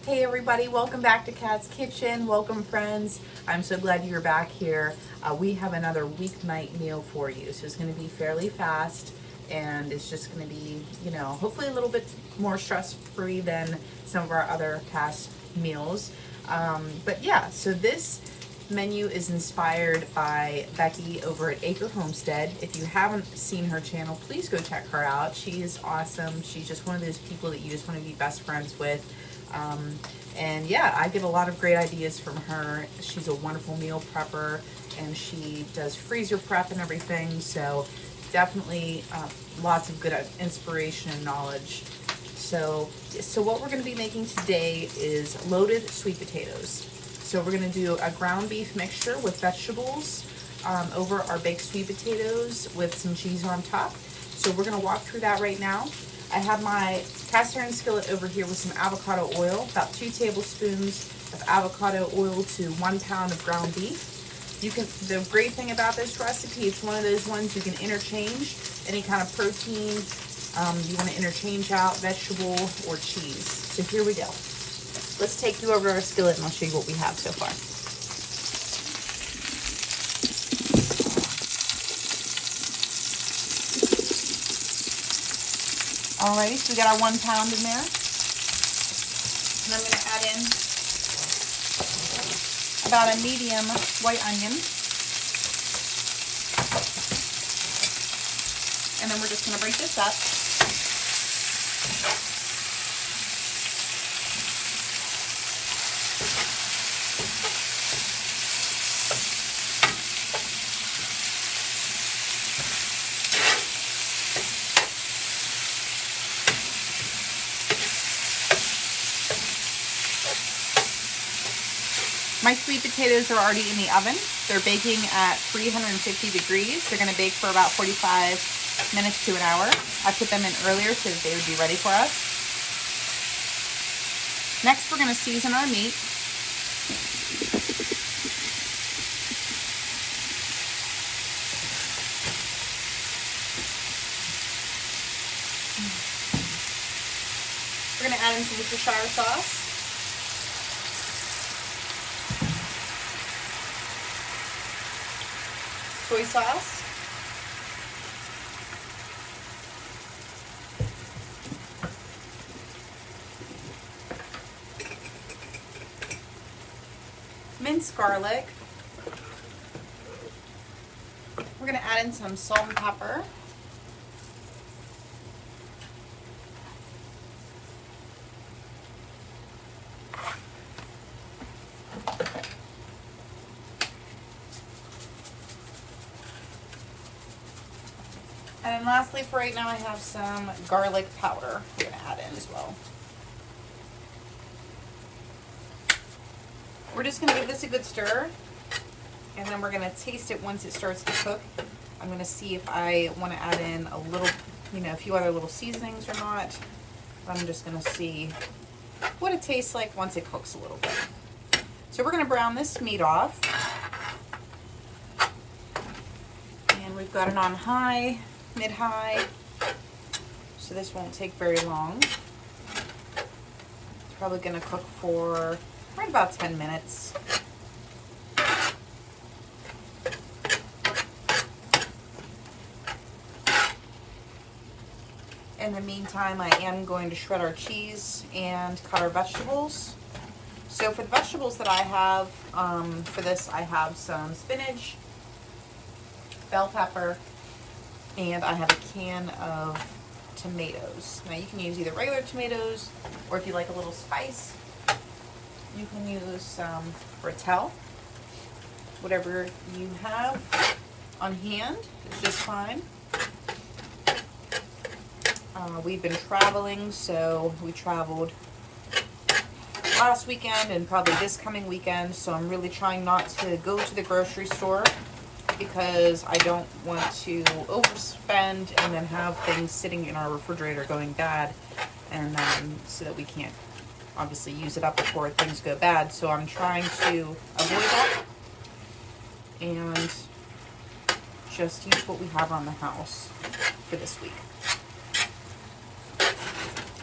Hey everybody, welcome back to Kat's Kitchen. Welcome friends. I'm so glad you're back here. We have another weeknight meal for you. So it's going to be fairly fast and it's just going to be, hopefully a little bit more stress-free than some of our other past meals. But yeah, so this menu is inspired by Becky over at Acre Homestead. If you haven't seen her channel, please go check her out. She is awesome. She's just one of those people that you just want to be best friends with. And yeah, I get a lot of great ideas from her. She's a wonderful meal prepper and she does freezer prep and everything. So definitely lots of good inspiration and knowledge. So what we're going to be making today is loaded sweet potatoes. So we're going to do a ground beef mixture with vegetables over our baked sweet potatoes with some cheese on top. So we're going to walk through that right now. I have my cast iron skillet over here with some avocado oil, about 2 tablespoons of avocado oil to 1 pound of ground beef. The great thing about this recipe, it's one of those ones you can interchange any kind of protein you want to interchange out, vegetable or cheese. So here we go. Let's take you over our skillet and I'll show you what we have so far. Alrighty, so we got our 1 pound in there. And I'm going to add in about a medium white onion. And then we're just going to break this up. My sweet potatoes are already in the oven. They're baking at 350 degrees. They're going to bake for about 45 minutes to an hour. I put them in earlier so that they would be ready for us. Next, we're going to season our meat. We're going to add in some Worcestershire sauce. Soy sauce, minced garlic. We're going to add in some salt and pepper. And then lastly, for right now, I have some garlic powder we're going to add in as well. We're just going to give this a good stir, and then we're going to taste it once it starts to cook. I'm going to see if I want to add in a little, a few other little seasonings or not. I'm just going to see what it tastes like once it cooks a little bit. So we're going to brown this meat off. And we've got it on high, mid-high, so this won't take very long. It's probably going to cook for right about 10 minutes. In the meantime, I am going to shred our cheese and cut our vegetables. So for the vegetables that I have, for this I have some spinach, bell pepper, and I have a can of tomatoes. Now you can use either regular tomatoes, or if you like a little spice, you can use some Rotel. Whatever you have on hand is just fine. We've been traveling, so we traveled last weekend and probably this coming weekend, so I'm really trying not to go to the grocery store because I don't want to overspend and then have things sitting in our refrigerator going bad, and so that we can't obviously use it up before things go bad. So I'm trying to avoid that and just use what we have on the house for this week.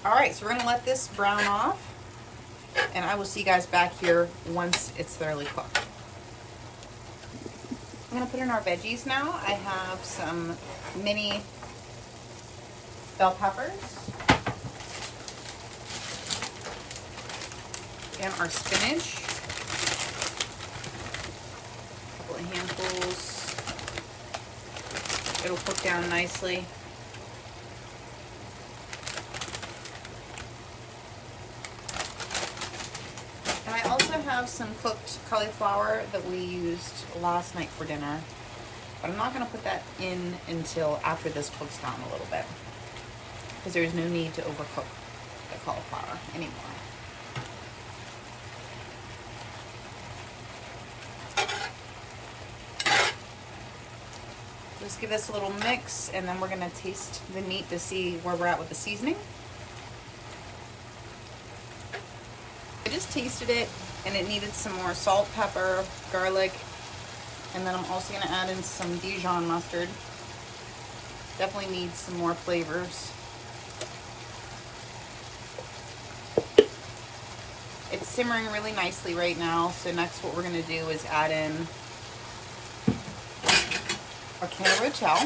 Alright, so we're going to let this brown off. And I will see you guys back here once it's thoroughly cooked. I'm gonna put in our veggies now. I have some mini bell peppers and our spinach. A couple of handfuls. It'll cook down nicely. And I also have some cooked cauliflower that we used last night for dinner, but I'm not going to put that in until after this cooks down a little bit, because there's no need to overcook the cauliflower anymore. Just give this a little mix, and then we're going to taste the meat to see where we're at with the seasoning. I just tasted it, and it needed some more salt, pepper, garlic, and then I'm also going to add in some Dijon mustard. Definitely needs some more flavors. It's simmering really nicely right now, so next what we're going to do is add in our can of Rotel.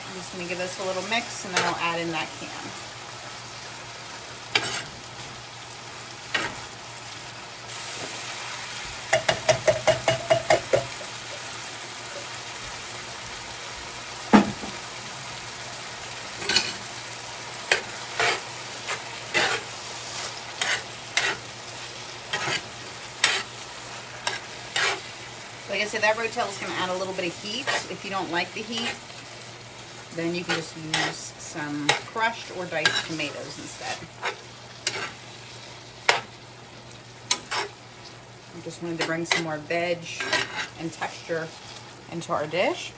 I'm just going to give this a little mix, and then I'll add in that can. Like I said, that Rotel is going to add a little bit of heat. If you don't like the heat, then you can just use some crushed or diced tomatoes instead. I just wanted to bring some more veg and texture into our dish.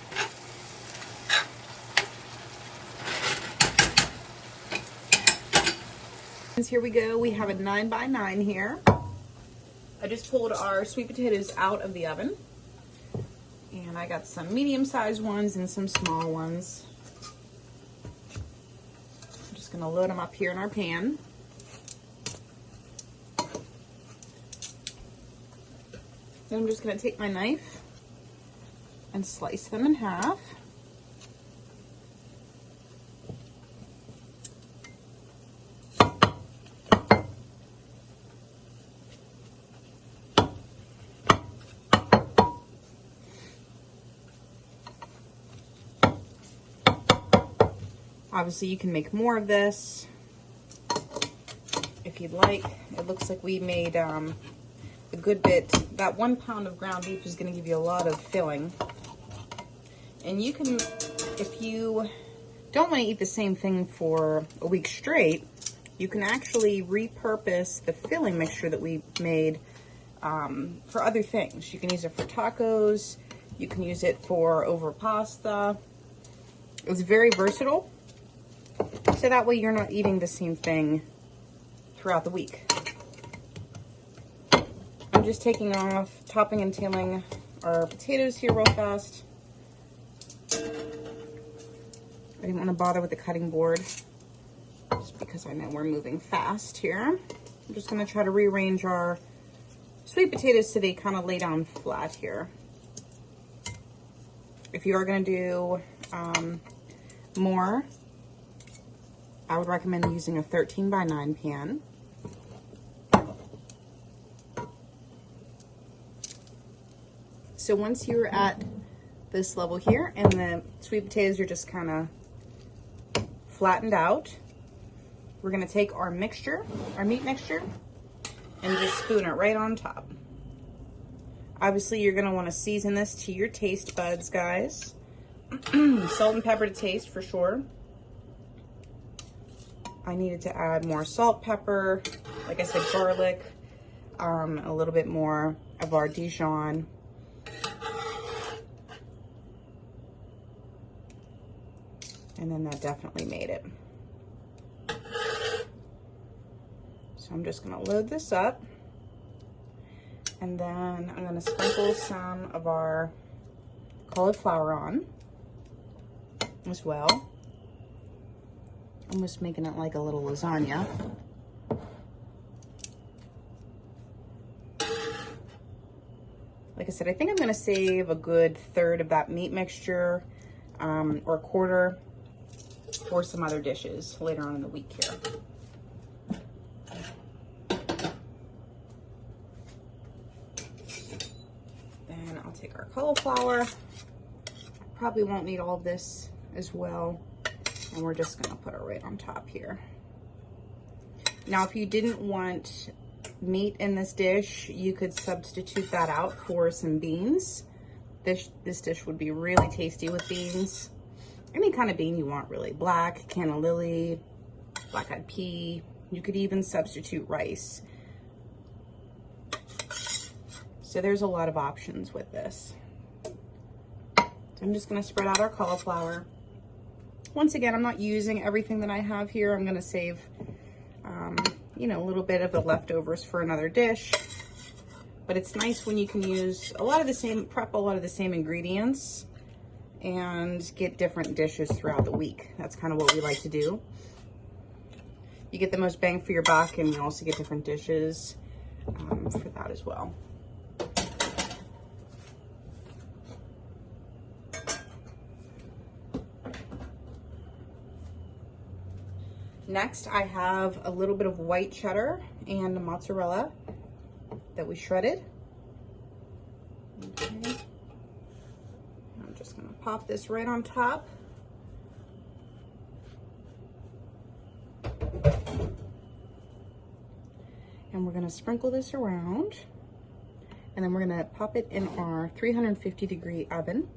Here we go. We have a 9x9 here. I just pulled our sweet potatoes out of the oven. And I got some medium-sized ones and some small ones. I'm just going to load them up here in our pan. Then I'm just going to take my knife and slice them in half. Obviously, you can make more of this if you'd like. It looks like we made a good bit. That 1 pound of ground beef is going to give you a lot of filling. And you can, if you don't want to eat the same thing for a week straight, you can actually repurpose the filling mixture that we made for other things. You can use it for tacos. You can use it for over pasta. It's very versatile. So that way you're not eating the same thing throughout the week. I'm just taking off, topping and tailing our potatoes here real fast. I didn't want to bother with the cutting board just because I know we're moving fast here. I'm just going to try to rearrange our sweet potatoes so they kind of lay down flat here. If you are going to do more, I would recommend using a 13x9 pan. So once you're at this level here and the sweet potatoes are just kind of flattened out, we're going to take our mixture, our meat mixture, and just spoon it right on top. Obviously, you're going to want to season this to your taste buds, guys. Salt and pepper to taste for sure. I needed to add more salt, pepper, like I said, garlic, a little bit more of our Dijon. And then that definitely made it. So I'm just gonna load this up. And then I'm gonna sprinkle some of our cauliflower on as well. almost making it like a little lasagna. Like I said, I think I'm gonna save a good third of that meat mixture, or a quarter, for some other dishes later on in the week here. Then I'll take our cauliflower. Probably won't need all of this as well. And we're just gonna put it right on top here. Now, if you didn't want meat in this dish, you could substitute that out for some beans. This dish would be really tasty with beans. Any kind of bean you want, really. Black, canna lily, black-eyed pea. You could even substitute rice. So there's a lot of options with this. So I'm just gonna spread out our cauliflower. Once again, I'm not using everything that I have here. I'm gonna save, you know, a little bit of the leftovers for another dish. But it's nice when you can use a lot of the same, prep a lot of the same ingredients and get different dishes throughout the week. That's kind of what we like to do. You get the most bang for your buck, and you also get different dishes for that as well. Next, I have a little bit of white cheddar and mozzarella that we shredded. Okay. I'm just gonna pop this right on top. And we're gonna sprinkle this around. And then we're gonna pop it in our 350-degree oven.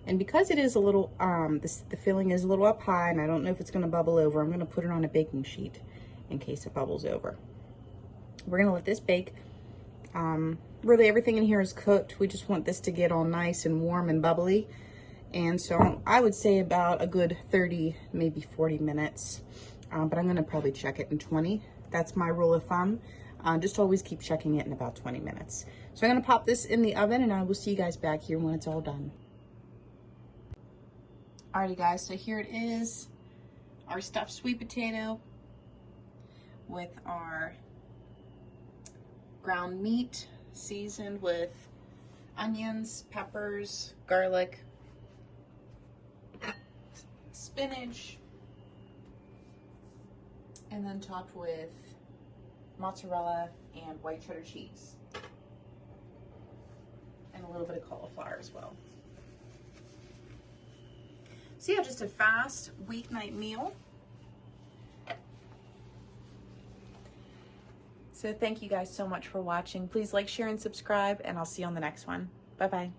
And because it is a little, the filling is a little up high, and I don't know if it's gonna bubble over, I'm gonna put it on a baking sheet in case it bubbles over. We're gonna let this bake. Really everything in here is cooked. We just want this to get all nice and warm and bubbly. And so I would say about a good 30, maybe 40 minutes. But I'm gonna probably check it in 20. That's my rule of thumb. Just always keep checking it in about 20 minutes. So I'm gonna pop this in the oven, and I will see you guys back here when it's all done. Alrighty guys, so here it is, our stuffed sweet potato with our ground meat seasoned with onions, peppers, garlic, spinach, and then topped with mozzarella and white cheddar cheese, and a little bit of cauliflower as well. So yeah, just a fast weeknight meal. So thank you guys so much for watching. Please like, share, and subscribe, and I'll see you on the next one. Bye-bye.